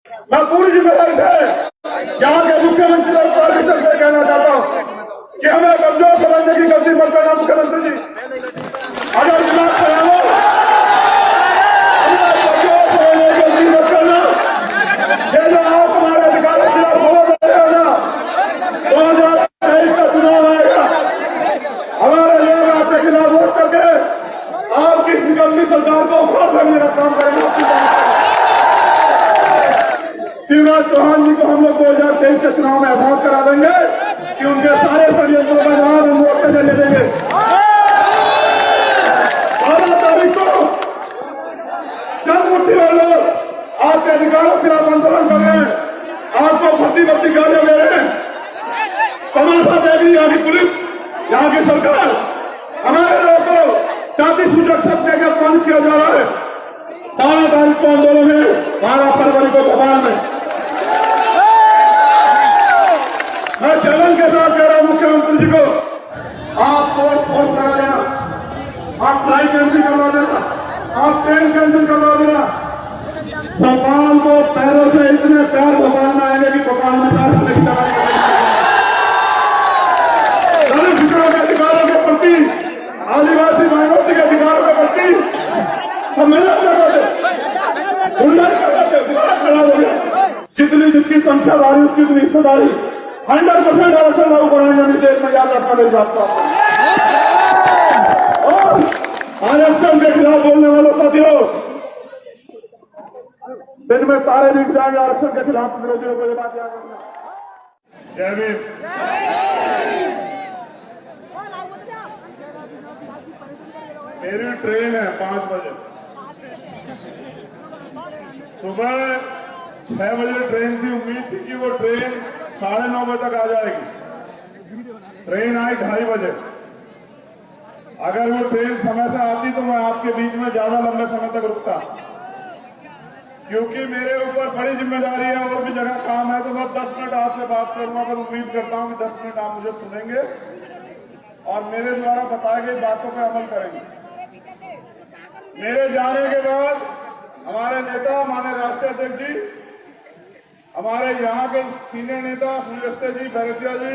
मैं पूरी जिम्मेदारी से यहाँ के मुख्यमंत्री और कोऑर्डिनेटर से कहना चाहता हूँ कि हमें कमजोर समझने की गलती मत करना। मुख्यमंत्री जी, अगर दिमाग चलाओ, कमजोर समझने की गलती मत करना। ये जो आप हमारे अधिकारों के खिलाफ बोल रहे हो ना, 2023 का चुनाव आएगा, हमारे लोग आपके खिलाफ वोट करके आपकी निकम्मी सरकार को उखाड़ फेंकने का काम करेंगे। शिवराज चौहान जी को हम लोग 2023 के चुनाव में एहसास करा देंगे कि उनके सारे षड्यंत्रों का जवाब हम वोट से ले देंगे। 12 तारीख को जब मुट्ठी वाले लोग आपके अधिकारों के खिलाफ आंदोलन कर रहे हैं, आपको भर्ती भर्ती गालियां दे रहे हैं, तमाशा देख रही यहाँ की पुलिस, यहाँ की सरकार, हमारे लोगों को जाति सूचक शब्द देकर अपमानित किया जा रहा है। 12 तारीख को आंदोलन है, 12 फरवरी को भोपाल में। मैं चैलेंज के साथ कह रहा हूं मुख्यमंत्री जी को, आप फोर्स लगा देना, आप फ्लाइट कैंसिल करवा देना, आप ट्रेन कैंसिल करवा देना। भोपाल को पैरों से इतने पैर भोपाल में आएंगे कि भोपाल में पैर नहीं चलाएंगे। दलित पिछड़ों के अधिकारों के प्रति, आदिवासी माइनॉरिटी के अधिकारों के प्रति सम्मेलन करते जितनी जिसकी संख्या भारी उसकी उतनी हिस्सेदारी 100% आरक्षण लागू कराने का निर्देश में याद रखना मेरी बात को। और आरक्षण के खिलाफ बोलने वालों साथियों, दिन में तारे दिख जाएंगे। आरक्षण के खिलाफ विरोधियों को ये बात याद रखना। जय भीम। मेरी ट्रेन है 5 बजे, सुबह 6 बजे ट्रेन थी। उम्मीद थी कि वो ट्रेन 9:30 बजे तक आ जाएगी। ट्रेन आई 2:30 बजे। अगर वो ट्रेन समय से आती तो मैं आपके बीच में ज्यादा लंबे समय तक रुकता, क्योंकि मेरे ऊपर बड़ी जिम्मेदारी है, और भी जगह काम है। तो मैं 10 मिनट आपसे बात करूंगा, पर उम्मीद करता हूं कि 10 मिनट आप मुझे सुनेंगे और मेरे द्वारा बताई गई बातों पर अमल करेंगे। मेरे जाने के बाद हमारे नेता माननीय राष्ट्रीय अध्यक्ष जी, हमारे यहाँ के सीनियर नेता सुनिल जी, बैरसिया जी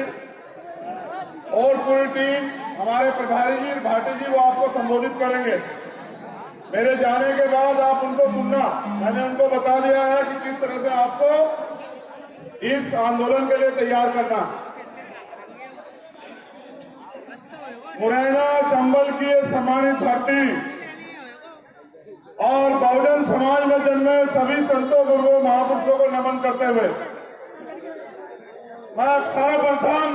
और पूरी टीम, हमारे प्रभारी जी भाटी जी, वो आपको संबोधित करेंगे। मेरे जाने के बाद आप उनको सुनना। मैंने उनको बता दिया है कि किस तरह से आपको इस आंदोलन के लिए तैयार करना। मुरैना चंबल की सम्मानित धरती और बहुजन समाज में जन्मे सभी संतों, गुरुओं, महापुरुषों को नमन करते हुए मैं सर्वप्रथम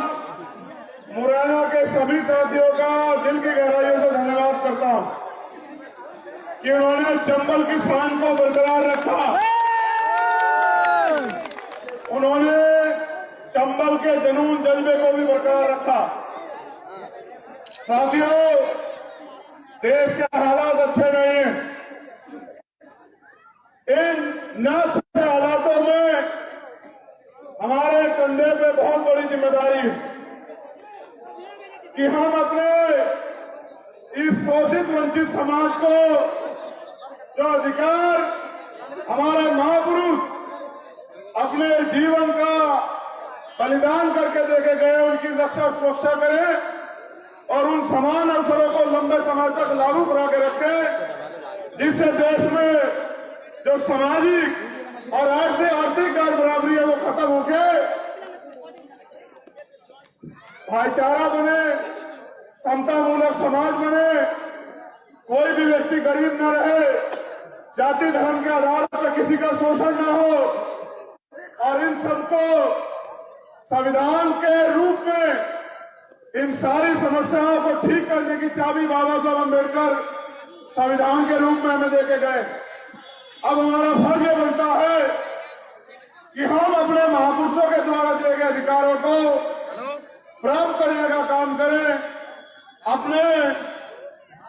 मुरैना के सभी साथियों का दिल की गहराइयों से धन्यवाद करता हूं कि उन्होंने चंबल की शान को बरकरार रखा। उन्होंने चंबल के जुनून जज्बे को भी बरकरार रखा। साथियों, देश के हालात अच्छे नहीं हैं। इन नाजुक हालातों में हमारे कंधे पे बहुत बड़ी जिम्मेदारी है कि हम अपने इस शोषित वंचित समाज को जो अधिकार हमारे महापुरुष अपने जीवन का बलिदान करके देके गए, उनकी रक्षा सुरक्षा करें और उन समान अवसरों को लंबे समय तक लागू करा के रखें, जिससे देश में जो सामाजिक और आर्थिक गैर बराबरी है वो खत्म होके भाईचारा बने, समतामूलक समाज बने, कोई भी व्यक्ति गरीब न रहे, जाति धर्म के आधार पर किसी का शोषण न हो, और इन सबको संविधान के रूप में इन सारी समस्याओं को ठीक करने की चाबी बाबा साहब अम्बेडकर संविधान के रूप में हमें देके गए। अब हमारा फर्ज यह बनता है कि हम अपने महापुरुषों के द्वारा दिए गए अधिकारों को प्राप्त करने का काम करें, अपने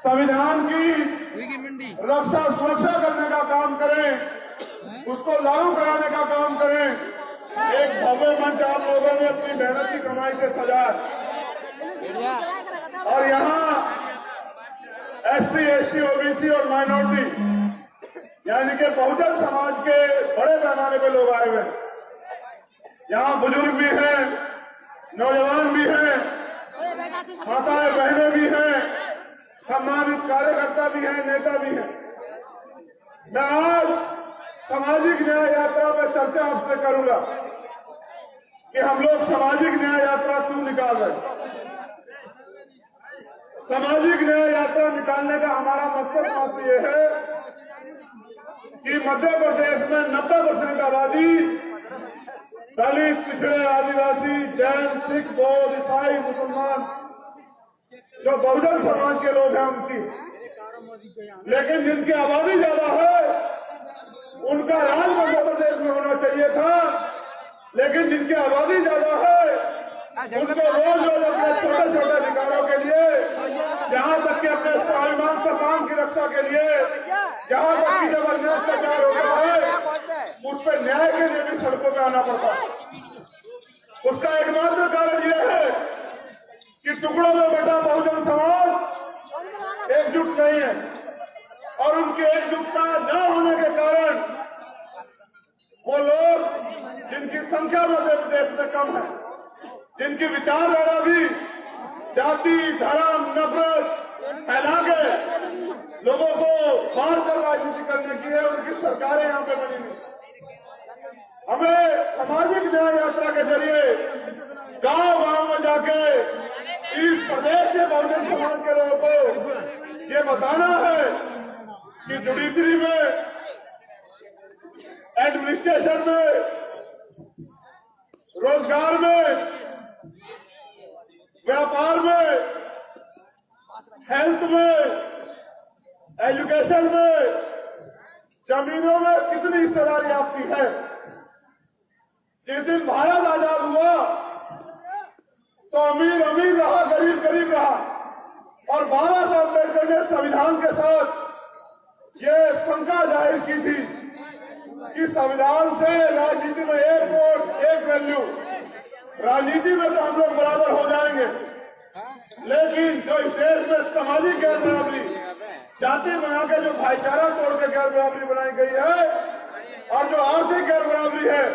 संविधान की रक्षा सुरक्षा करने का काम करें, उसको लागू कराने का काम करें। एक भव्य मंच आप लोगों ने अपनी मेहनत की कमाई से सजाया और यहाँ SC, ST, OBC और माइनॉरिटी यानी कि बहुजन समाज के बड़े पैमाने पे लोग आए हुए हैं। यहाँ बुजुर्ग भी हैं, नौजवान भी हैं, माताएं बहनें भी हैं, सम्मानित कार्यकर्ता भी हैं, नेता भी हैं। मैं आज सामाजिक न्याय यात्रा पर चर्चा आपसे करूंगा कि हम लोग सामाजिक न्याय यात्रा क्यों निकाल रहे। सामाजिक न्याय यात्रा निकालने का हमारा मकसद मात्र ये है कि मध्य प्रदेश में 90% आबादी दलित, पिछड़े, आदिवासी, जैन, सिख, बौद्ध, ईसाई, मुसलमान जो बहुजन समाज के लोग हैं उनकी, लेकिन जिनकी आबादी ज्यादा है उनका राज मध्य प्रदेश में होना चाहिए था, लेकिन जिनकी आबादी ज्यादा है उनको रोज रोज अपने छोटे छोटे अधिकारों के लिए, जहां तक कि अपने स्वाभिमान सम्मान की रक्षा के लिए, जहां तक कि जब अत्याचार हो गया है उस पर न्याय के लिए भी सड़कों पर आना पड़ता है। उसका एकमात्र कारण यह है कि टुकड़ों में बटा बहुजन समाज एकजुट नहीं है और उनकी एकजुटता न होने के कारण वो लोग जिनकी संख्या मध्य प्रदेश में कम है, जिनकी विचारधारा भी जाति, धर्म, नफरत फैला के लोगों को मार कर राजनीति करने की है, उनकी सरकारें यहाँ पे बनी हुई। हमें सामाजिक न्याय यात्रा के जरिए गांव-गांव में जाके इस प्रदेश के बहुजन समाज के लोगों को ये बताना है कि जुडिशरी में, एडमिनिस्ट्रेशन में, रोजगार में, व्यापार में, हेल्थ में, एजुकेशन में, जमीनों में कितनी हिस्सेदारी आपकी है। जिस दिन भारत आजाद हुआ तो अमीर अमीर रहा, गरीब गरीब रहा और बाबा साहब अम्बेडकर ने संविधान के साथ ये शंका जाहिर की थी कि संविधान से राजनीति में एक वोट एक वैल्यू, राजनीति में तो हम लोग बराबर हो जाएंगे, लेकिन जो इस देश में सामाजिक गैर बराबरी, जाति बना के जो भाईचारा तोड़ के गैर बराबरी बनाई गई है और जो आर्थिक गैर बराबरी है,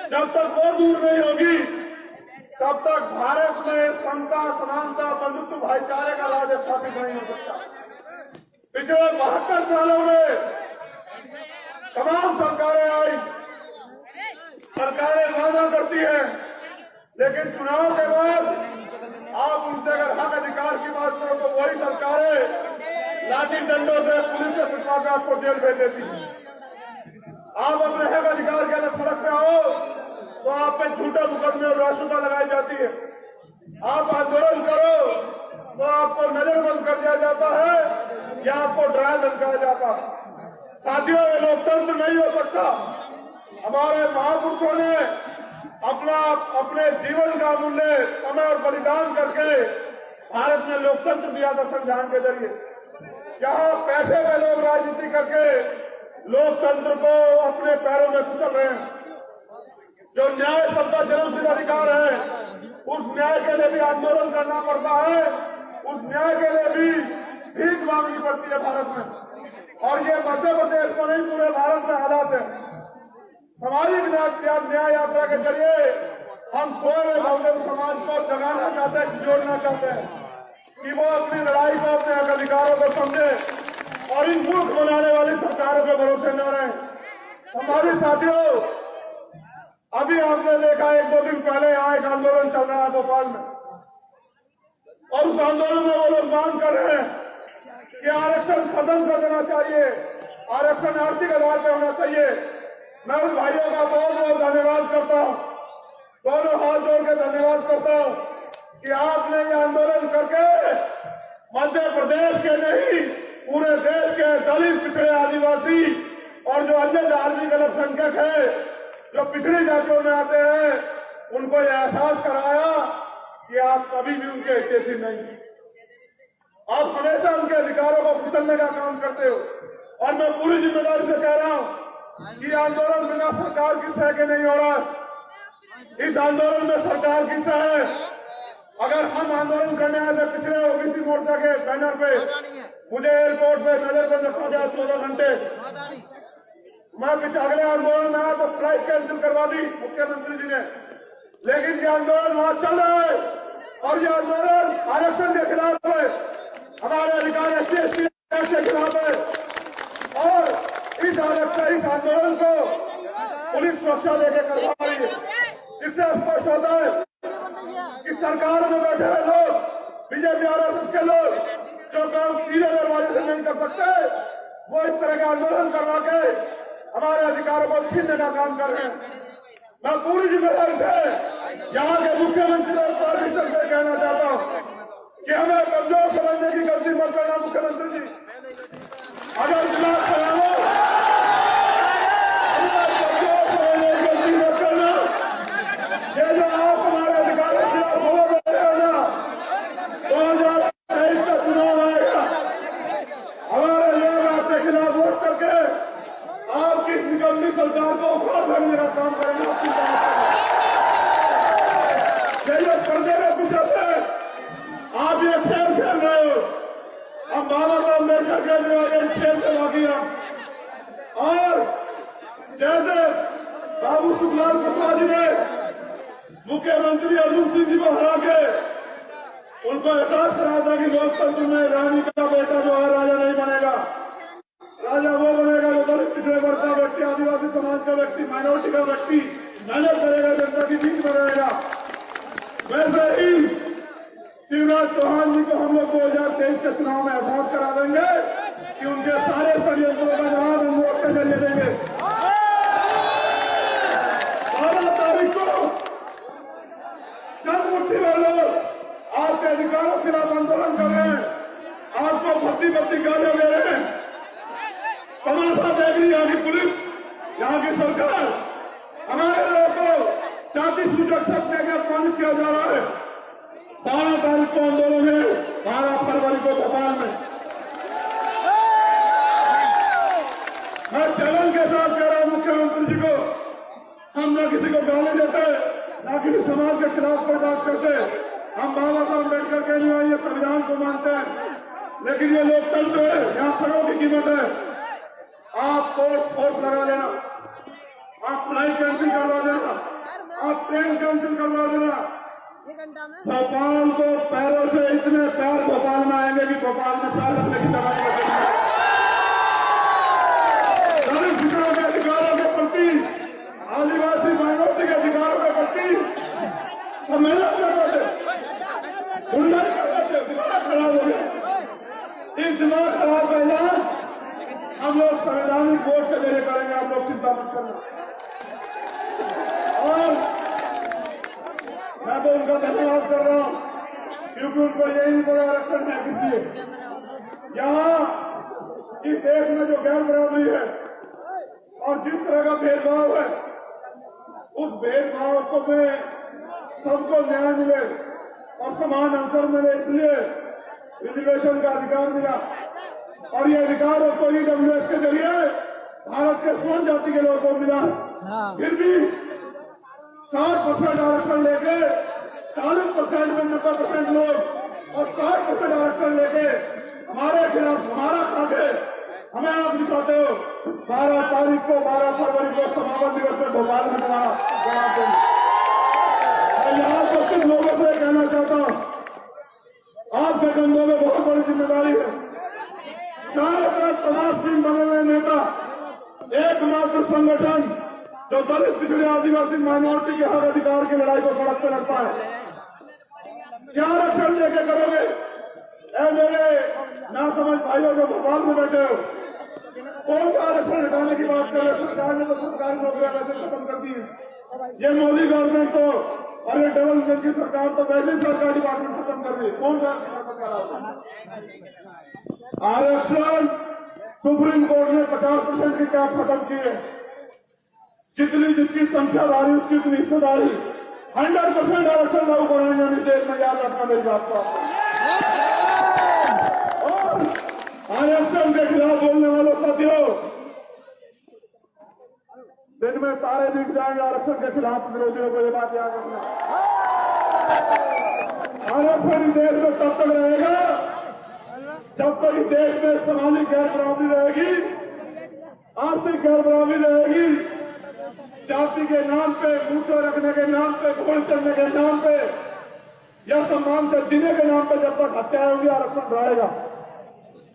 जब तक वो दूर नहीं होगी तब तक भारत में समता, समानता, बंधुत्व, भाईचारे का राज स्थापित नहीं हो सकता। पिछले 72 सालों में तमाम सरकारें आई, सरकारें वादा करती हैं, लेकिन चुनाव के बाद आप उनसे अगर हक अधिकार की बात करो तो वही सरकारें लाठी डंडों से, पुलिस से पिटवा कर आपको जेल भेज देती है। आप अपने हक अधिकार के लिए सड़क पे आओ तो आप पे झूठे मुकदमे और राशुका लगाई जाती है। आप आंदोलन करो तो आपको नजरबंद कर दिया जाता है या आपको डराया धमकाया जाता है। साथियों, ये लोकतंत्र नहीं हो सकता। हमारे महापुरुषों ने अपने जीवन का मूल्य, समय और बलिदान करके भारत में लोकतंत्र दिया था संविधान के जरिए। यहाँ पैसे में लोग राजनीति करके लोकतंत्र को अपने पैरों में कुचल रहे हैं। जो न्याय सबका जन्मसिद्ध अधिकार है, उस न्याय के लिए भी आंदोलन करना पड़ता है, उस न्याय के लिए भी भीख मांगनी पड़ती है भारत में। और ये मध्य प्रदेश में नहीं, पूरे भारत में हालात है। सामाजिक न्याय यात्रा के जरिए हम स्वयं बहुजन समाज को जगाना चाहते हैं, जोड़ना चाहते हैं कि वो अपनी लड़ाई को, अपने हक अधिकारों को समझे और इन मूर्ख बनाने वाली सरकारों के भरोसे न रहे। हमारे साथियों, अभी आपने देखा 1-2 दिन पहले यहाँ एक आंदोलन चल रहा है भोपाल में, और उस आंदोलन में वो लोग मांग कर रहे हैं कि आरक्षण खत्म कर देना चाहिए, आरक्षण आर्थिक आधार पर होना चाहिए। मैं उन भाइयों का बहुत बहुत धन्यवाद करता हूँ, दोनों हाथ जोड़ के धन्यवाद करता हूँ कि आपने ये आंदोलन करके मध्य प्रदेश के नहीं, पूरे देश के दलित, पिछड़े, आदिवासी और जो अन्य धार्मिक अल्पसंख्यक है, जो पिछड़ी जातियों में आते हैं, उनको यह एहसास कराया कि आप कभी भी उनके हिस्से नहीं, आप हमेशा उनके अधिकारों को कुचलने का काम करते हो। और मैं पूरी जिम्मेदारी से कह रहा हूँ कि आंदोलन बिना सरकार की सह के नहीं हो रहा। इस आंदोलन में सरकार की सह है, अगर हम आंदोलन करने आए थे पिछले ओबीसी मोर्चा के बैनर पे, मुझे एयरपोर्ट पे नजर पर रखा गया 16 घंटे। मैं पिछले अगले आंदोलन में आया तो फ्लाइट कैंसिल करवा दी मुख्यमंत्री जी ने, लेकिन ये आंदोलन वहां चल रहा है और ये आंदोलन आरक्षण के खिलाफ है, हमारे अधिकार SC/ST के खिलाफ है। और इस आंदोलन को पुलिस सुरक्षा लेके करवा रही है। इससे स्पष्ट होता है कि सरकार में बैठे हुए लोग, बीजेपी RSS के लोग जो काम सीधे दरवाजे से नहीं कर सकते, वो इस तरह के आंदोलन करवा के हमारे अधिकारों को छीनने का काम कर रहे हैं। मैं पूरी जिम्मेदारी से यहाँ के मुख्यमंत्री और प्राइम मिनिस्टर से कहना चाहता हूँ कि हमें कमजोर समझने की गलती मत करना। मुख्यमंत्री जी, अगर दिमाग चलाओ, कमजोर समझने की गलती मत करना। ये जो आप हमारे अधिकारों के खिलाफ बोल रहे हो ना, 2023 का चुनाव आएगा, हमारे लोग आपके खिलाफ वोट करके आपकी निकम्मी सरकार को उखाड़ फेंकने का काम करेंगे। आपकी ये पर्दे के पीछे से आप ये खेल खेल रहे हो। अब बाबा साहब अम्बेडकर के खेल से बाकी हैं। और जैसे बाबू सुखलाल प्रसाद जी ने मुख्यमंत्री अर्जुन सिंह जी को हरा के उनको एहसास करा था कि लोकतंत्र में रानी का बेटा जो है राजा नहीं बनेगा, राजा वो बनेगा जो दलित पिछड़े वर्ग का व्यक्ति, आदिवासी समाज का व्यक्ति, माइनॉरिटी का व्यक्ति मेहनत करेगा, जनता की बीच में रहेगा। वैसे ही शिवराज चौहान जी को हम लोग 2023 के चुनाव में एहसास करा देंगे कि उनके सारे षड्यंत्रों का जवाब हम वोट के जरिए देंगे। 12 तारीख को चंद मुट्ठी में लोग आपके अधिकारों के खिलाफ आंदोलन कर रहे हैं, आपको भर्ती गालियां दे रहे हैं, तमाशा देख रही यहाँ की पुलिस, यहाँ की सरकार। हमारे लोगों को जाति सूचक शब्द देकर अपमानित किया जा रहा है। 12 तारीख को आंदोलन है, 12 फरवरी को भोपाल में। मैं चैलेंज के साथ कह रहा हूं मुख्यमंत्री जी को, हम न किसी को गाली देते, न किसी समाज के खिलाफ कोई बात करते। हम बाबा साहब अम्बेडकर के लिए ये संविधान को मानते हैं, लेकिन ये लोकतंत्र है, यहाँ सड़कों की कीमत है। आप फोर्स लगा लेना, आप फ्लाइट कैंसिल करवा देना, आप ट्रेन कैंसिल करवा देना। भोपाल को पैरों से इतने पैर भोपाल में आएंगे कि भोपाल में पैर रखने की जगह नहीं। दलित पिछड़ों के अधिकारों के प्रति, आदिवासी माइनॉरिटी के अधिकारों के प्रति सम्मेलन कर रहे थे, हुल्लड़ कर रहे थे, दिमाग खराब हो गया। इस दिमाग खराब का इलाज हम लोग संवैधानिक वोट के जरिए करेंगे, आप लोग चिंता मत करना। और मैं तो उनका धन्यवाद कर रहा हूं, क्योंकि उनको यही नहीं पता आरक्षण है किस लिए। यहाँ इस देश में जो गैर बराबरी है और जिस तरह का भेदभाव है, उस भेदभाव को में सबको न्याय मिले और समान अवसर मिले, इसलिए रिजर्वेशन का अधिकार मिला। और ये अधिकार आपको EWS के जरिए भारत के स्वर्ण जाति के लोगों को मिला। फिर भी 60% आरक्षण लेके 40% में 90% लोग और 60% आरक्षण लेके हमारे खिलाफ हमारा खाते हमें आप दिखाते हो। 12 तारीख को 12 फरवरी को समापन दिवस में भोपाल में जवाब देंगे। मैं यहाँ उपस्थित लोगों से कहना चाहता हूँ, आपके कंधों में बहुत बड़ी जिम्मेदारी है। चारों तरफ तमाशबीन बने हुए नेता, एकमात्र संगठन जो दलित पिछड़े आदिवासी माइनॉरिटी के हक अधिकार की लड़ाई को सड़क पर लड़ता है। क्या आरक्षण लेके करोगे? ऐ मेरे नासमझ भाइयों जो भोपाल में बैठे हो, कौन सा आरक्षण हटाने की बात कर रहे? सरकार ने तो सरकारी नौकरियां वैसे खत्म कर दी है। ये मोदी गवर्नमेंट तो और ये डबल इंजन की सरकार तो वैसे ही सरकारी डिपार्टमेंट खत्म कर दी। कौन सा आरक्षण? सुप्रीम कोर्ट ने 50% की कैप खत्म की है। जितनी जिसकी संख्या भारी उसकी इतनी हिस्सेदारी। 100% आरक्षण लागू कराएंगे निर्देश में, याद रखना मेरी बात को। और आरक्षण के खिलाफ बोलने वालों साथियों, दिन में तारे दिख जाएंगे। आरक्षण के खिलाफ विरोधियों को ये बात याद रखना। आरक्षण इस देश में तब तक रहेगा जब तक इस देश में सामाजिक गैर बराबरी रहेगी, आर्थिक गैर बराबरी रहेगी, जाति के नाम पे, मूछें रखने के नाम पे, घोड़ चढ़ने के नाम पे या सम्मान से जीने के नाम पे जब तक हत्या होगी, आरक्षण रहेगा।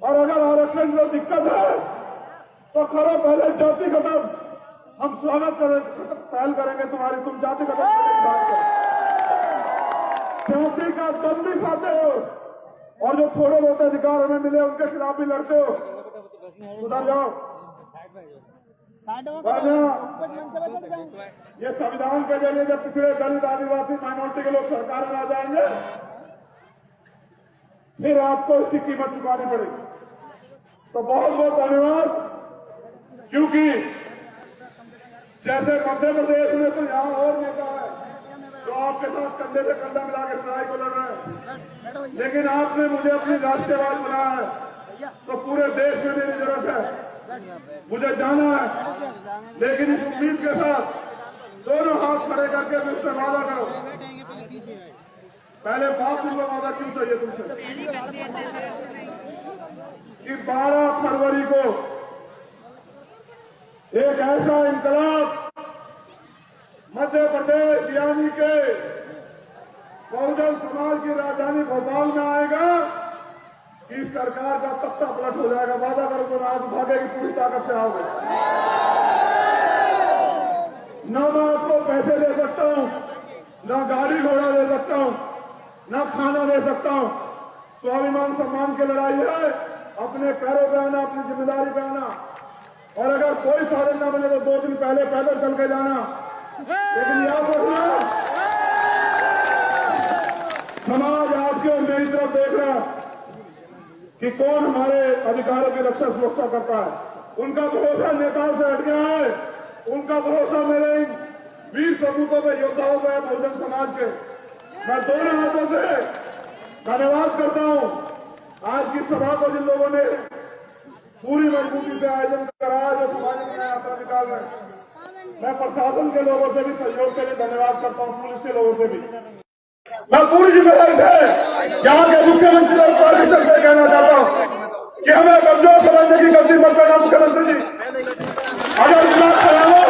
और अगर आरक्षण में दिक्कत है तो करो पहले जाति खत्म, हम स्वागत पहल करेंगे तुम्हारी, तुम जाति खत्म करने की बात करो। जाति का दम भी खाते हो और जो थोड़े बहुत अधिकार हमें मिले उनके खिलाफ भी लड़ते हो। सुधर जाओ। ये संविधान के जरिए जब पिछड़े दलित आदिवासी माइनॉरिटी के लोग सरकार में आ जाएंगे फिर आपको इसकी कीमत चुकानी पड़ेगी। तो बहुत बहुत धन्यवाद। क्योंकि जैसे मध्य प्रदेश में तो यहाँ और नेता है जो आपके साथ कंधे से कंधा मिला के लड़ाई को लड़ रहे हैं, लेकिन आपने मुझे अपनी राष्ट्रवाद बनाया है तो पूरे देश में मेरी जरूरत है, मुझे जाना है। लेकिन इस उम्मीद के साथ दोनों हाथ खड़े करके मुझसे वादा करो। पहले बात तुमको वादा क्यों चाहिए तुमसे कि 12 फरवरी को एक ऐसा इंकलाब मध्य प्रदेश यानी के बहुजन समाज की राजधानी भोपाल में आएगा कि सरकार का तख्ता पलट हो जाएगा। वादा करो तो आज भागेगी पूरी ताकत से आओगे। न मैं आपको पैसे दे सकता हूं, न गाड़ी घोड़ा दे सकता हूं, न खाना दे सकता हूं। स्वाभिमान सम्मान की लड़ाई है, अपने पैरों पे आना, अपनी जिम्मेदारी पे आना। और अगर कोई साधन न बने तो 2 दिन पहले पैदल चल के जाना। लेकिन याद रखना समाज आपके और मेरी तरफ देख रहा कि कौन हमारे अधिकारों की रक्षा सुरक्षा करता है। उनका भरोसा नेताओं से हट गया है, उनका भरोसा मेरे वीर सपूतों पे, योद्धाओं पे, बहुजन समाज के। मैं दोनों हाथों से धन्यवाद करता हूं। आज की सभा को जिन लोगों ने पूरी मजबूती से आयोजन कराया, जो समाज में नया यात्रा निकाल रहे हैं, मैं प्रशासन के लोगों से भी सहयोग के लिए धन्यवाद करता हूं, पुलिस के लोगों से भी। मैं पूरी जिम्मेदारी से यहाँ के मुख्यमंत्री और पार्टी से कहना चाहता हूं कि हमें कमजोर समझने की गलती मत करना। मुख्यमंत्री जी अगर इलाज कराओ,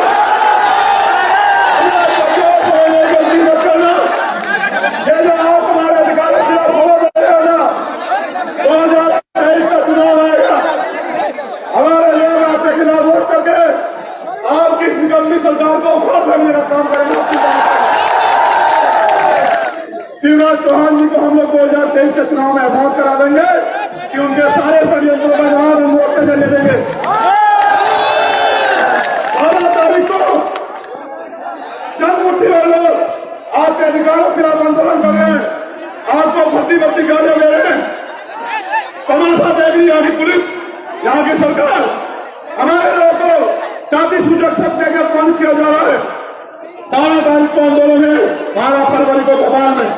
कमजोर समझने की गलती मत करना। ये जो आप हमारे अधिकारों के खिलाफ बोल रहे हो ना, 2023 का चुनाव आएगा, हमारे लोग आपके खिलाफ वोट करके आपकी निकम्मी सरकार को उखाड़ फेंकने का काम करेंगे। शिवराज चौहान जी को हम लोग 2023 के चुनाव में एहसास करा देंगे कि उनके सारे षड्यंत्रों का जवाब हम वोट से ले देंगे। 12 तारीख को जब मुट्ठी में लोग आपके अधिकारों के खिलाफ आंदोलन कर रहे हैं, आपको भर्ती गालियां दे रहे हैं, तमाशा देख रही यहाँ की पुलिस, यहाँ की सरकार, हमारे लोगों को जाति सूचक शब्द देकर अपमानित किया जा रहा है। 12 तारीख को आंदोलन है, 12 फरवरी को भोपाल में।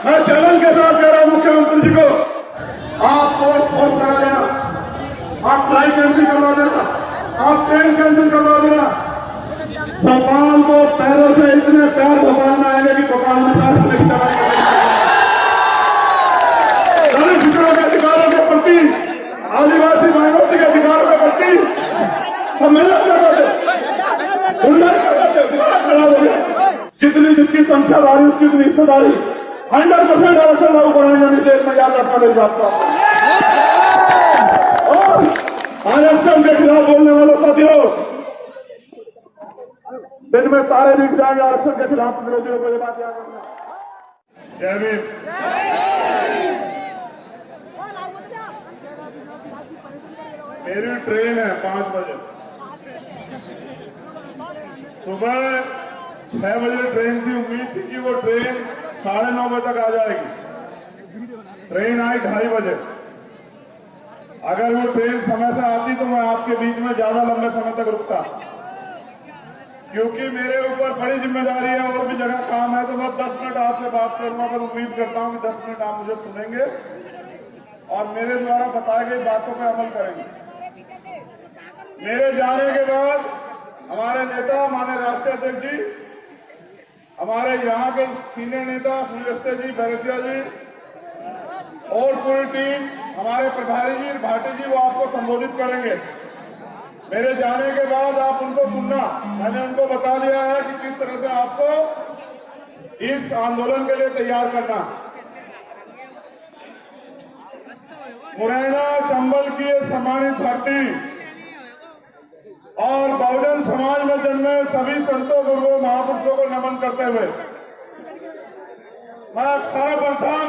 मैं चैलेंज के साथ कह रहा हूं मुख्यमंत्री जी को, आप पोस्ट करा देना, आप फ्लाइट कैंसिल करवा देना, आप ट्रेन कैंसिल करवा देना। भोपाल को पैरों से इतने पैर भोपाल में आएंगे कि भोपाल में राष्ट्र की तरह दलित पिछड़ों के अधिकारों के प्रति, आदिवासी माइनॉरिटी के अधिकारों के प्रति सम्मेलन करते खड़ा हो गया। जितनी जिसकी संख्या भारी उसकी उतनी हिस्सेदारी। 100% आरक्षण लागू कराने जाने देर में याद रखना मेरी बात का। और आरक्षण के खिलाफ बोलने वालों साथियों, दिन में तारे दिख जाएंगे। आरक्षण के खिलाफ विरोधियों को ये बात याद रखना। जय भीम। मेरी ट्रेन है 5 बजे, सुबह 6 बजे ट्रेन थी। उम्मीद थी कि वो ट्रेन 9:30 बजे तक आ जाएगी। ट्रेन आई 2:30 बजे। अगर वो ट्रेन समय से आती तो मैं आपके बीच में ज्यादा लंबे समय तक रुकता, क्योंकि मेरे ऊपर बड़ी जिम्मेदारी है और भी जगह काम है। तो मैं 10 मिनट आपसे बात करूंगा, पर उम्मीद करता हूं कि 10 मिनट आप मुझे सुनेंगे और मेरे द्वारा बताई गई बातों पर अमल करेंगे। मेरे जाने के बाद हमारे नेता माननीय राष्ट्रीय अध्यक्ष जी हमारे यहाँ के सीनियर नेता सुनील जी, बैरसिया जी और पूरी टीम, हमारे प्रभारी जी भाटी जी, वो आपको संबोधित करेंगे। मेरे जाने के बाद आप उनको सुनना। मैंने उनको बता दिया है कि किस तरह से आपको इस आंदोलन के लिए तैयार करना। मुरैना चंबल की सम्मानित धरती और बहुजन समाज में जन्मे सभी संतों, गुरुओं, महापुरुषों को नमन करते हुए मैं सर्वप्रथम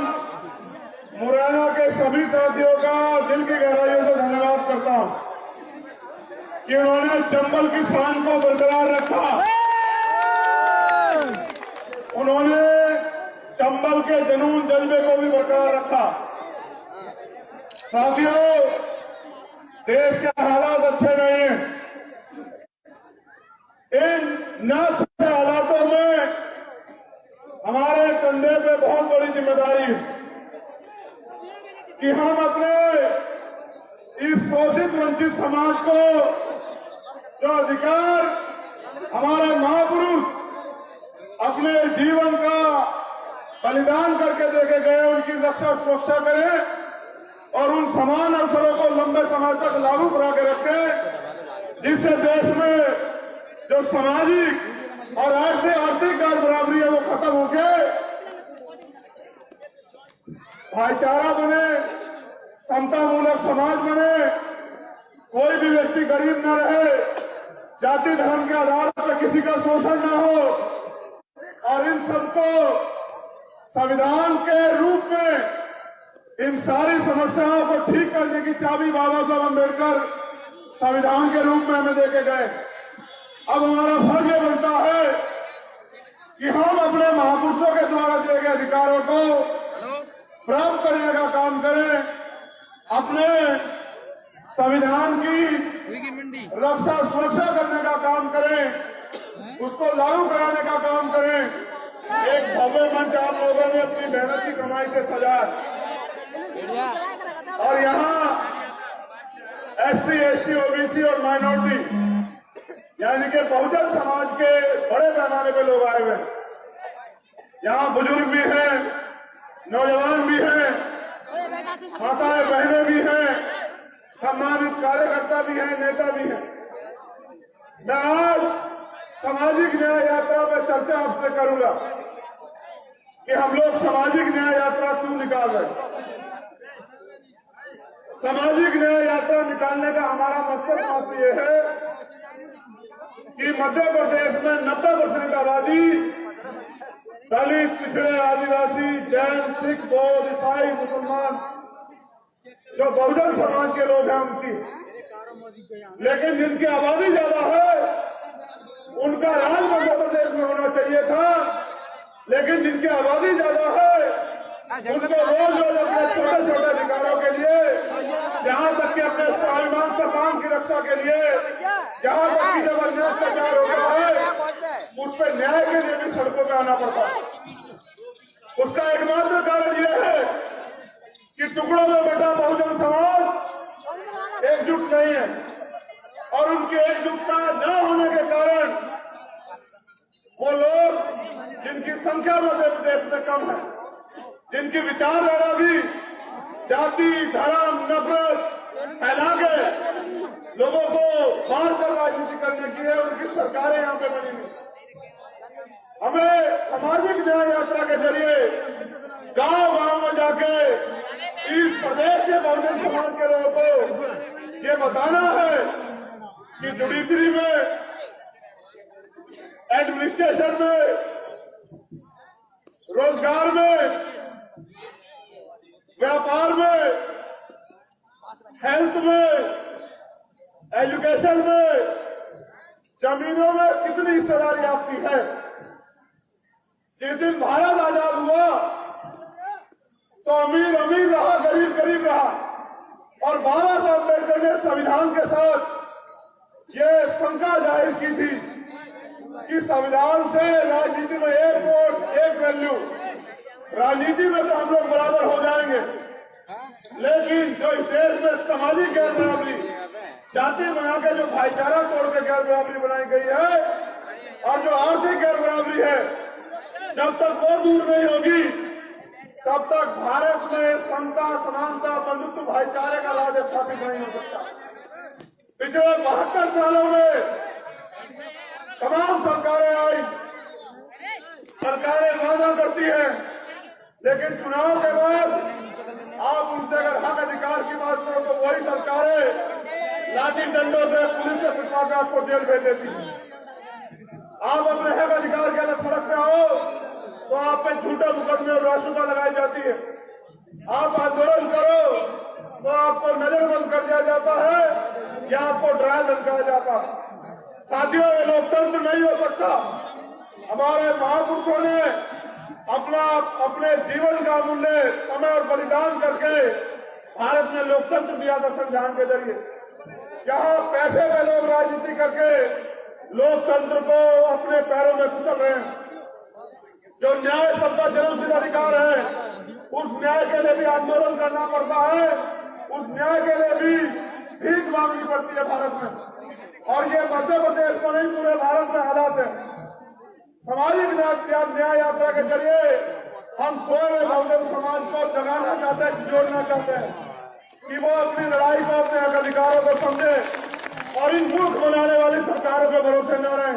मुरैना के सभी साथियों का दिल की गहराइयों से धन्यवाद करता हूं कि उन्होंने चंबल की शान को बरकरार रखा। उन्होंने चंबल के जुनून जज्बे को भी बरकरार रखा। साथियों, देश के हालात अच्छे नहीं हैं। इन नाजुक हालातों में हमारे कंधे पे बहुत बड़ी जिम्मेदारी है कि हम अपने इस शोषित वंचित समाज को जो अधिकार हमारे महापुरुष अपने जीवन का बलिदान करके देके गए, उनकी रक्षा सुरक्षा करें और उन समान अवसरों को लंबे समय तक लागू करा के रखें, जिससे देश में जो सामाजिक और आर्थिक बराबरी है वो खत्म होके भाईचारा बने, समता मूलक समाज बने, कोई भी व्यक्ति गरीब न रहे, जाति धर्म के आधार पर किसी का शोषण न हो और इन सबको संविधान के रूप में इन सारी समस्याओं को ठीक करने की चाबी बाबा साहब अम्बेडकर संविधान के रूप में हमें देके गए। अब हमारा फर्ज ये बनता है कि हम अपने महापुरुषों के द्वारा दिए गए अधिकारों को प्राप्त करने का काम करें, अपने संविधान की रक्षा सुरक्षा करने का काम करें, उसको लागू कराने का काम करें। एक भव्य मंच आप लोगों ने अपनी मेहनत की कमाई से सजाया और यहाँ SC, ST, OBC और माइनॉरिटी यानी कि बहुजन समाज के बड़े पैमाने पे लोग आए हुए हैं। यहाँ बुजुर्ग भी हैं, नौजवान भी हैं, माताएं बहनें भी हैं, सम्मानित कार्यकर्ता भी हैं, नेता भी हैं। मैं आज सामाजिक न्याय यात्रा पर चर्चा आपसे करूंगा कि हम लोग सामाजिक न्याय यात्रा क्यों निकाल रहे। सामाजिक न्याय यात्रा निकालने का हमारा मकसद मात्र ये है कि मध्य प्रदेश में 90% आबादी दलित, पिछड़े, आदिवासी, जैन, सिख, बौद्ध, ईसाई, मुसलमान जो बहुजन समाज के लोग हैं उनकी, लेकिन जिनकी आबादी ज्यादा है उनका राज मध्य प्रदेश में होना चाहिए था, लेकिन जिनकी आबादी ज्यादा है उनको रोज रोज अपने छोटे छोटे अधिकारों के लिए, जहां तक कि अपने स्वाभिमान सम्मान की रक्षा के लिए, जहां तक कि जब अत्याचार होता है उस पर न्याय के लिए भी सड़कों पर आना पड़ता है। उसका एकमात्र कारण यह है कि टुकड़ों में बटा बहुजन समाज एकजुट नहीं है और उनकी एकजुटता न होने के कारण वो लोग जिनकी संख्या मध्य प्रदेश में कम है, जिनकी विचारधारा भी जाति, धर्म, नफरत फैला के लोगों को मार कर राजनीति करने की है, उनकी सरकारें यहाँ पे बनी हुई। हमें सामाजिक न्याय यात्रा के जरिए गांव-गांव में जाके इस प्रदेश के बहुजन समाज के लोगों को ये बताना है कि जुडिशरी में, एडमिनिस्ट्रेशन में, रोजगार में, व्यापार में, हेल्थ में, एजुकेशन में, जमीनों में कितनी हिस्सेदारी आपकी है। जिस दिन भारत आजाद हुआ तो अमीर अमीर रहा, गरीब गरीब रहा और बाबा साहब अम्बेडकर ने संविधान के साथ ये शंका जाहिर की थी कि संविधान से राजनीति में एक वोट एक वैल्यू, राजनीति में तो हम लोग बराबर हो जाएंगे, लेकिन जो इस देश में सामाजिक गैर बराबरी, जाति बना के जो भाईचारा तोड़ के गैर बराबरी बनाई गई है और जो आर्थिक गैर बराबरी है जब तक वो दूर नहीं होगी तब तक भारत में समता, समानता, बंधुत्व, भाईचारे का राज स्थापित नहीं हो सकता। पिछले 72 सालों में तमाम सरकारें आई, सरकारें वादा करती हैं, लेकिन चुनाव के बाद आप उनसे अगर हक अधिकार की बात करो तो वही सरकारें लाठी डंडों से, पुलिस से पिटवा के आपको जेल भेज देती है। आप अपने हक अधिकार के लिए सड़क पे आओ तो आप पे झूठे मुकदमे और राशुका लगाई जाती है। आप आंदोलन करो तो आपको नजरबंद कर दिया जाता है या आपको डराया धमकाया जाता है। साथियों, ये लोकतंत्र नहीं हो सकता। हमारे महापुरुषों ने अपने जीवन का मूल्य, समय और बलिदान करके भारत में लोकतंत्र दिया था संविधान के जरिए। यहाँ पैसे पे लोग राजनीति करके लोकतंत्र को अपने पैरों में कुचल रहे हैं। जो न्याय सबका जन्मसिद्ध अधिकार है, उस न्याय के लिए भी आंदोलन करना पड़ता है, उस न्याय के लिए भी भीख मांगनी पड़ती है भारत में। और ये मध्य प्रदेश में नहीं, पूरे भारत में हालात है। सामाजिक न्याय यात्रा के जरिए हम सोए हुए बहुजन समाज को जगाना चाहते हैं, जोड़ना चाहते हैं कि वो अपनी लड़ाई को, अपने हक अधिकारों को समझे और इन मूर्ख बनाने वाली सरकारों के भरोसे न रहे।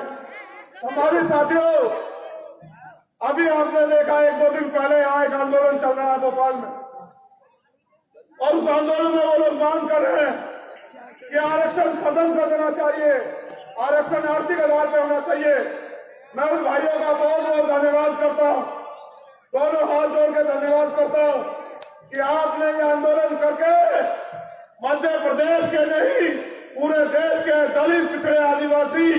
हमारे साथियों, अभी आपने देखा 1-2 दिन पहले यहाँ एक आंदोलन चल रहा है भोपाल में, और उस आंदोलन में वो लोग मांग कर रहे हैं कि आरक्षण खत्म कर देना चाहिए, आरक्षण आर्थिक आधार पर होना चाहिए। मैं उन भाइयों का बहुत बहुत धन्यवाद करता हूँ, दोनों हाथ जोड़ के धन्यवाद करता हूँ कि आपने ये आंदोलन करके मध्य प्रदेश के नहीं, पूरे देश के दलित, पिछड़े, आदिवासी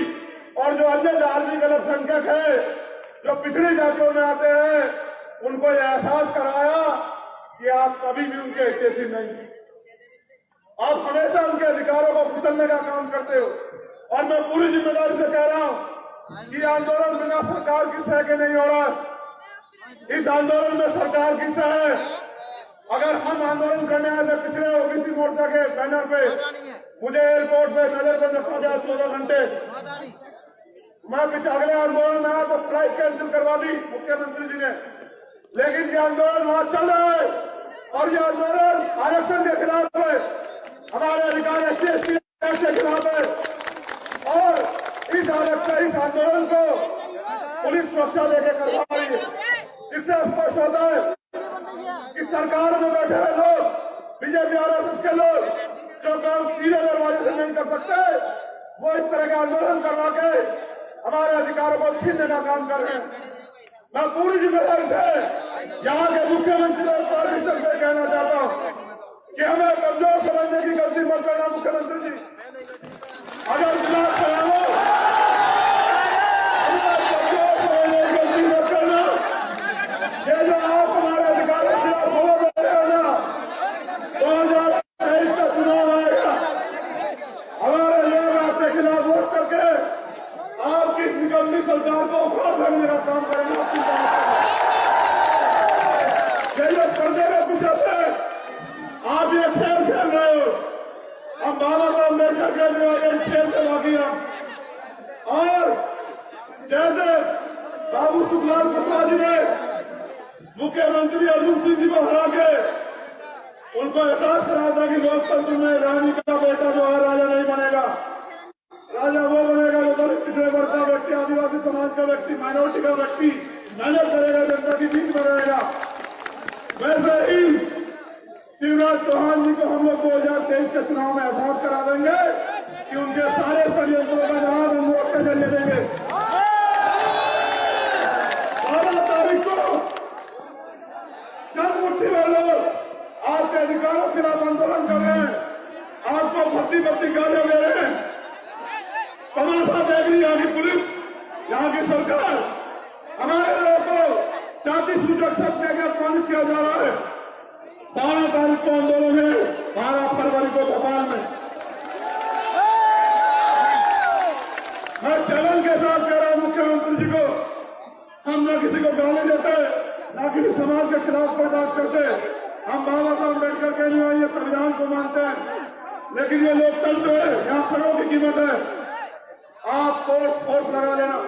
और जो अन्य धार्मिक अल्पसंख्यक है, जो पिछड़ी जातियों में आते हैं, उनको यह एहसास कराया कि आप कभी भी उनके हिस्से नहीं, आप हमेशा उनके अधिकारों को कुचलने का काम करते हो। और मैं पूरी जिम्मेदारी से कह रहा हूँ कि आंदोलन बिना सरकार की सह के नहीं हो रहा। इस आंदोलन में सरकार की सह है। अगर हम आंदोलन करने आए थे पिछले ओबीसी मोर्चा के बैनर पे, मुझे एयरपोर्ट पे नजर पे रखा गया 16 घंटे। मैं पिछले अगले आंदोलन में आया तो फ्लाइट कैंसिल करवा दी मुख्यमंत्री जी ने, लेकिन ये आंदोलन वहां चल रहा है और ये आंदोलन आरक्षण के खिलाफ है, हमारे अधिकार SC/ST के खिलाफ है। और इस आंदोलन को पुलिस सुरक्षा लेके करवा रही है। इससे स्पष्ट होता है कि सरकार में बैठे हुए लोग, बीजेपी RSS के लोग, जो काम सीधे दरवाजे से नहीं कर सकते, वो इस तरह के आंदोलन करवा के हमारे अधिकारों को छीनने का काम कर रहे हैं। मैं पूरी जिम्मेदारी से यहाँ के मुख्यमंत्री और प्राइम मिनिस्टर से कहना चाहता हूँ कि हमें कमजोर समझने की गलती मत करना। मुख्यमंत्री जी, अगर विकास कराओ, कमजोर समझने की गलती मत करना। ये जो आप हमारे अधिकारों के खिलाफ बोल रहे हो ना, 2023 का चुनाव आएगा, हमारे लोग आपके खिलाफ वोट करके आपकी निकम्मी सरकार को उखाड़ फेंकने का काम करेंगे। ये जो कर्जे के पीछे से आप ये खेल खेल रहे हो, हम बाबा साहब अम्बेडकर के लिए खेल से भागिया। और जैसे बाबू सुखलाल प्रसाद जी ने मुख्यमंत्री अर्जुन सिंह जी को हरा के उनको एहसास करा था कि लोकतंत्र में रानी का बेटा जो है राजा नहीं बनेगा, राजा वो बनेगा जो दलित, पिछड़े वर्ग का व्यक्ति, आदिवासी समाज का व्यक्ति, माइनॉरिटी का व्यक्ति मेहनत करेगा, जनता की बीच में रहेगा। वैसे ही शिवराज चौहान जी को हम लोग 2023 के चुनाव में एहसास करा देंगे कि उनके सारे षड्यंत्रों का जवाब हम वोट के जरिए देंगे। 12 तारीख को जब मुट्ठी में लोग आपके अधिकारों के खिलाफ आंदोलन कर रहे हैं, आपको भर्ती गालियां दे रहे हैं, तमाशा देख रही यहाँ की पुलिस, यहाँ की सरकार, हमारे लोगों को जाति सूचक शब्द देकर अपमानित किया जा रहा है। 12 तारीख को आंदोलन है, 12 फरवरी को भोपाल में। मैं चैलेंज के साथ कह रहा हूं मुख्यमंत्री जी को, हम न किसी को गाली देते, न किसी समाज के खिलाफ कोई बात करते। हम बाबा साहब अम्बेडकर के लिए ये संविधान को मानते हैं, लेकिन ये लोकतंत्र है, यहाँ सरों की कीमत है। आप फोर्स लगा लेना,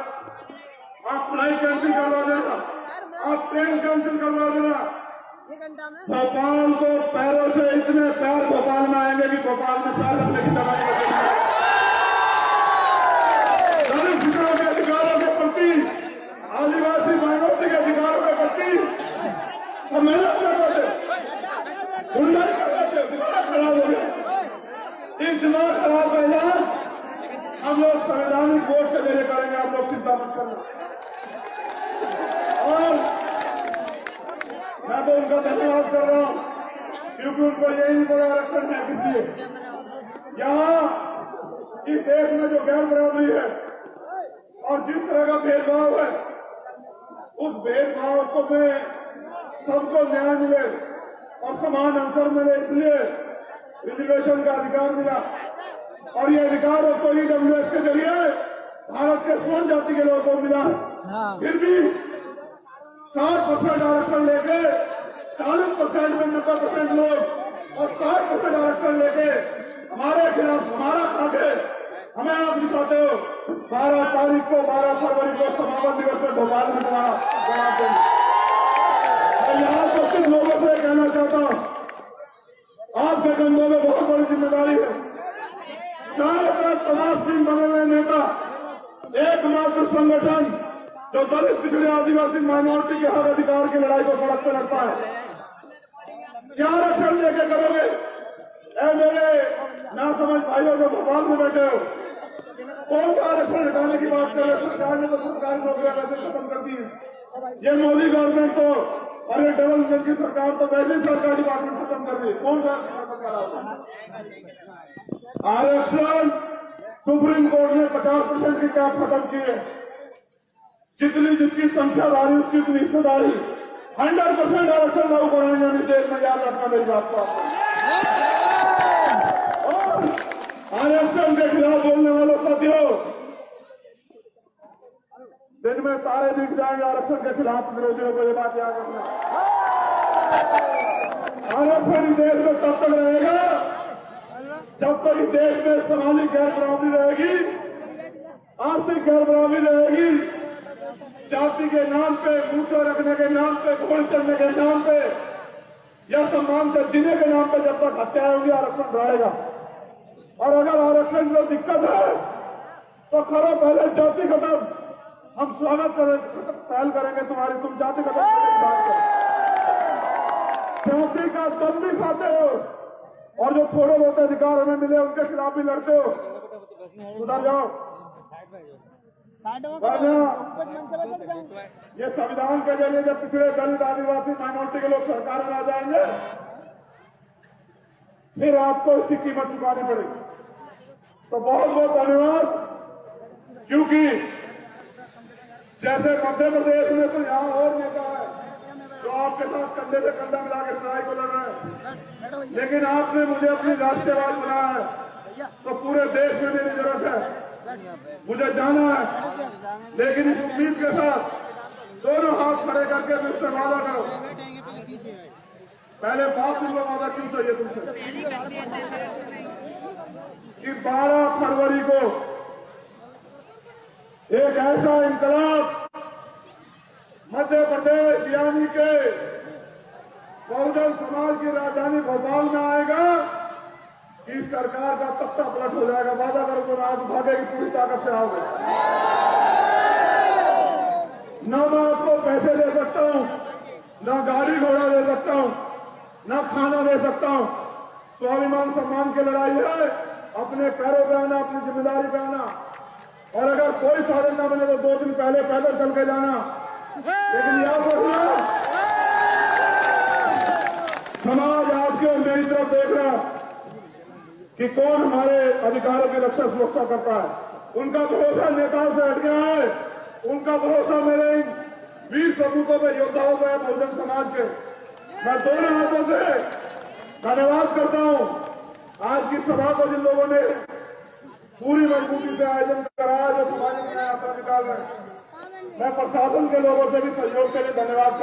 आप फ्लाइट कैंसिल करवा देना, आप ट्रेन कैंसिल करवा देना। भोपाल को पैरों से इतने पैर भोपाल में आएंगे कि भोपाल में पैर रखने की जगह नहीं। दलित पिछड़ों के अधिकारों के प्रति, आदिवासी माइनॉरिटी के अधिकारों के प्रति सम्मेलन कर रहे थे, उन्नयन कर रहे थे, दिमाग खराब हो गया। इस दिमाग खराब का इलाज हम लोग संवैधानिक वोट के जरिए करेंगे, आप लोग चिंता मत करना। और मैं तो उनका धन्यवाद कर रहा हूं क्योंकि उनको यही नहीं पता आरक्षण है किस लिए। यहाँ इस देश में जो गैर बराबरी है और जिस तरह का भेदभाव है, उस भेदभाव को में सबको न्याय मिले और समान अवसर मिले, इसलिए रिजर्वेशन का अधिकार मिला। और ये अधिकार तो ईडब्ल्यूएस के जरिए भारत के स्वर्ण जाति के लोगों को मिला। फिर भी 60% आरक्षण लेके 40% में 90% लोग और 60% आरक्षण लेके हमारे खिलाफ हमारा खाते हमें आप दिखाते हो। 12 तारीख को 12 फरवरी को समापन दिवस में भोपाल में जवाब देंगे। मैं यहाँ उपस्थित लोगों से कहना चाहता हूँ, आपके कंधों में बहुत बड़ी जिम्मेदारी है। चारों तरफ तमाशबीन बने हुए नेता, एकमात्र संगठन जो दलित पिछड़े आदिवासी माइनॉरिटी के हक अधिकार की लड़ाई को सड़क पर लड़ता है। क्या आरक्षण लेके करोगे? ऐ मेरे ना समझ भाइयों जो भोपाल में बैठे हो, कौन सा आरक्षण हटाने की बात कर रहे? सरकार ने तो सरकारी नौकरियां वैसे खत्म कर दी है। ये मोदी गवर्नमेंट तो और ये डबल इंजन की सरकार तो वैसे ही सरकारी डिपार्टमेंट खत्म कर दी। कौन सा आरक्षण? सुप्रीम कोर्ट ने 50% की कैप खत्म की है। जितनी जिसकी संख्या भारी उसकी इतनी हिस्सेदारी। 100% आरक्षण लागू कराने निर्देश में, याद रखना मेरी बात को। और आरक्षण के खिलाफ बोलने वालों साथियों, दिन में तारे दिख जाएंगे। आरक्षण के खिलाफ विरोधियों को ये बात याद रखना। आरक्षण इस देश में तब तक रहेगा जब तक इस देश में सामाजिक गैर बराबरी रहेगी, आर्थिक गैर बराबरी रहेगी। जाति के नाम पे, मूर्छा रखने के नाम पे, घोड़ चढ़ने के नाम पे या सम्मान से जीने के नाम पे जब तक हत्या होगी, आरक्षण रहेगा। और अगर आरक्षण में दिक्कत है तो करो पहले जाति खत्म। हम स्वागत पहल करेंगे तुम्हारी, तुम जाति खत्म करने की बात करो। जाति का दम भी खाते हो और जो थोड़े बहुत अधिकार हमें मिले उनके खिलाफ भी लड़ते हो। सुधर जाओ। ये संविधान के जरिए जब पिछड़े दलित आदिवासी माइनॉरिटी के लोग सरकार में आ जाएंगे, फिर आपको इसकी कीमत चुकानी पड़ेगी। तो बहुत बहुत धन्यवाद। क्योंकि जैसे मध्य प्रदेश में तो यहाँ और नेता है जो आपके साथ कंधे से कंधा मिला के लड़ाई को लड़ रहे हैं, लेकिन आपने मुझे अपनी राष्ट्रवाद बनाया है तो पूरे देश में मेरी जरूरत है, मुझे जाना है। लेकिन इस उम्मीद के साथ दोनों हाथ खड़े करके मुझसे वादा करो। पहले बात तुमको वादा क्यों चाहिए तुमसे कि 12 फरवरी को एक ऐसा इंकलाब मध्य प्रदेश यानी के बहुजन समाज की राजधानी भोपाल में आएगा कि सरकार का तख्ता पलट हो जाएगा। वादा करो तो आज भागे की पूरी ताकत से आओगे। न मैं आपको पैसे दे सकता हूं, न गाड़ी घोड़ा दे सकता हूं, न खाना दे सकता हूं। स्वाभिमान सम्मान की लड़ाई है, अपने पैरों पे आना, अपनी जिम्मेदारी पे आना। और अगर कोई साधन न बने तो 2 दिन पहले पैदल चल के जाना। लेकिन याद रखना, समाज आपके और मेरी तरफ देख रहा कि कौन हमारे अधिकारों की रक्षा सुरक्षा करता है। उनका भरोसा नेताओं से हट गया है, उनका भरोसा मेरे वीर सपूतों पे, योद्धाओं पे, बहुजन समाज के। मैं दोनों हाथों से धन्यवाद करता हूं आज की सभा को जिन लोगों ने पूरी मजबूती से आयोजन कराया, जो समाज में नया निकाल रहे हैं। मैं प्रशासन के लोगों से भी सहयोग के लिए धन्यवाद